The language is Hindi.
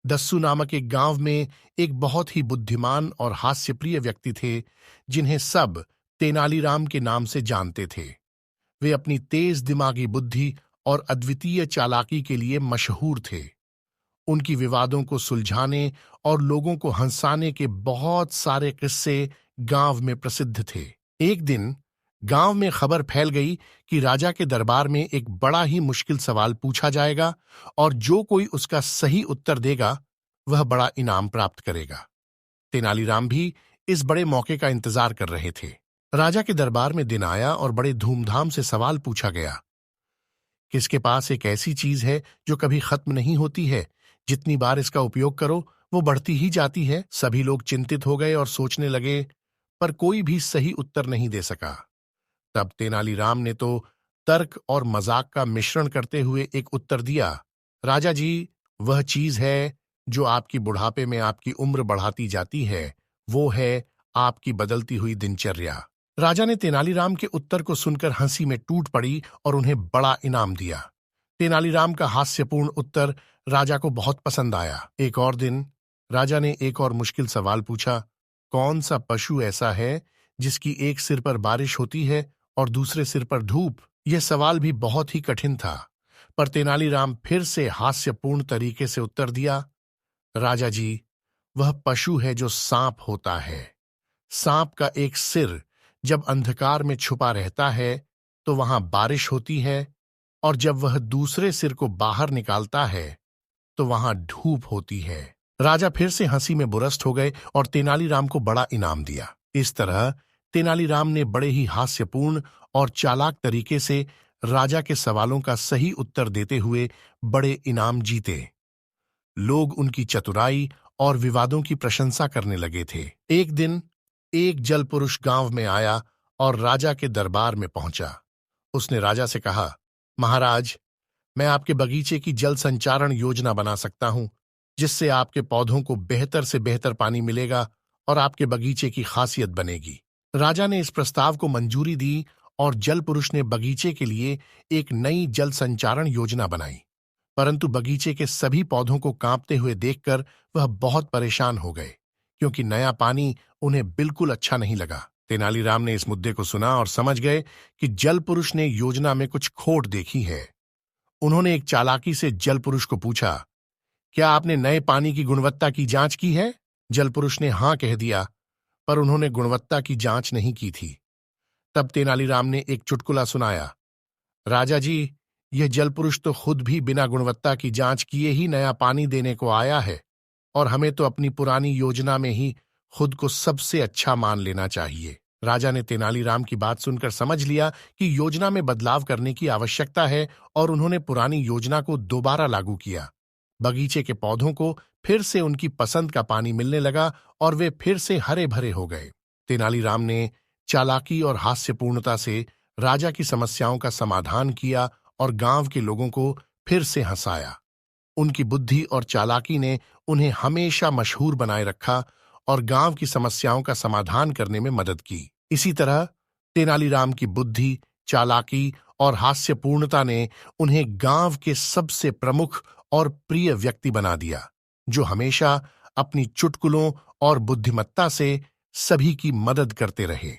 दस्सू नामक एक गांव में एक बहुत ही बुद्धिमान और हास्यप्रिय व्यक्ति थे, जिन्हें सब तेनालीराम के नाम से जानते थे। वे अपनी तेज दिमागी बुद्धि और अद्वितीय चालाकी के लिए मशहूर थे। उनकी विवादों को सुलझाने और लोगों को हंसाने के बहुत सारे किस्से गांव में प्रसिद्ध थे। एक दिन गांव में खबर फैल गई कि राजा के दरबार में एक बड़ा ही मुश्किल सवाल पूछा जाएगा और जो कोई उसका सही उत्तर देगा वह बड़ा इनाम प्राप्त करेगा। तेनालीराम भी इस बड़े मौके का इंतजार कर रहे थे। राजा के दरबार में दिन आया और बड़े धूमधाम से सवाल पूछा गया। किसके पास एक ऐसी चीज है जो कभी खत्म नहीं होती है, जितनी बार इसका उपयोग करो वो बढ़ती ही जाती है? सभी लोग चिंतित हो गए और सोचने लगे, पर कोई भी सही उत्तर नहीं दे सका। तब तेनालीराम ने तो तर्क और मजाक का मिश्रण करते हुए एक उत्तर दिया। राजा जी, वह चीज है जो आपकी बुढ़ापे में आपकी उम्र बढ़ाती जाती है, वो है आपकी बदलती हुई दिनचर्या। राजा ने तेनालीराम के उत्तर को सुनकर हंसी में टूट पड़ी और उन्हें बड़ा इनाम दिया। तेनालीराम का हास्यपूर्ण उत्तर राजा को बहुत पसंद आया। एक और दिन राजा ने एक और मुश्किल सवाल पूछा। कौन सा पशु ऐसा है जिसकी एक सिर पर बारिश होती है और दूसरे सिर पर धूप? यह सवाल भी बहुत ही कठिन था, पर तेनालीराम फिर से हास्यपूर्ण तरीके से उत्तर दिया। राजा जी, वह पशु है जो सांप होता है। सांप का एक सिर जब अंधकार में छुपा रहता है तो वहां बारिश होती है, और जब वह दूसरे सिर को बाहर निकालता है तो वहां धूप होती है। राजा फिर से हंसी में बुरस्त हो गए और तेनालीराम को बड़ा इनाम दिया। इस तरह तेनालीराम ने बड़े ही हास्यपूर्ण और चालाक तरीके से राजा के सवालों का सही उत्तर देते हुए बड़े इनाम जीते। लोग उनकी चतुराई और विवादों की प्रशंसा करने लगे थे। एक दिन एक जल पुरुष गांव में आया और राजा के दरबार में पहुंचा। उसने राजा से कहा, महाराज, मैं आपके बगीचे की जल संचारण योजना बना सकता हूं, जिससे आपके पौधों को बेहतर से बेहतर पानी मिलेगा और आपके बगीचे की खासियत बनेगी। राजा ने इस प्रस्ताव को मंजूरी दी और जल पुरुष ने बगीचे के लिए एक नई जल संचारण योजना बनाई। परंतु बगीचे के सभी पौधों को कांपते हुए देखकर वह बहुत परेशान हो गए, क्योंकि नया पानी उन्हें बिल्कुल अच्छा नहीं लगा। तेनालीराम ने इस मुद्दे को सुना और समझ गए कि जल पुरुष ने योजना में कुछ खोट देखी है। उन्होंने एक चालाकी से जल पुरुष को पूछा, क्या आपने नए पानी की गुणवत्ता की जांच की है? जल पुरुष ने हां कह दिया, पर उन्होंने गुणवत्ता की जांच नहीं की थी। तब तेनालीराम ने एक चुटकुला सुनाया। राजा जी, यह जल पुरुष तो खुद भी बिना गुणवत्ता की जांच किए ही नया पानी देने को आया है, और हमें तो अपनी पुरानी योजना में ही खुद को सबसे अच्छा मान लेना चाहिए। राजा ने तेनालीराम की बात सुनकर समझ लिया कि योजना में बदलाव करने की आवश्यकता है, और उन्होंने पुरानी योजना को दोबारा लागू किया। बगीचे के पौधों को फिर से उनकी पसंद का पानी मिलने लगा और वे फिर से हरे भरे हो गए। तेनालीराम ने चालाकी और हास्यपूर्णता से राजा की समस्याओं का समाधान किया और गांव के लोगों को फिर से हंसाया। उनकी बुद्धि और चालाकी ने उन्हें हमेशा मशहूर बनाए रखा और गांव की समस्याओं का समाधान करने में मदद की। इसी तरह तेनालीराम की बुद्धि, चालाकी और हास्यपूर्णता ने उन्हें गांव के सबसे प्रमुख और प्रिय व्यक्ति बना दिया, जो हमेशा अपनी चुटकुलों और बुद्धिमत्ता से सभी की मदद करते रहे।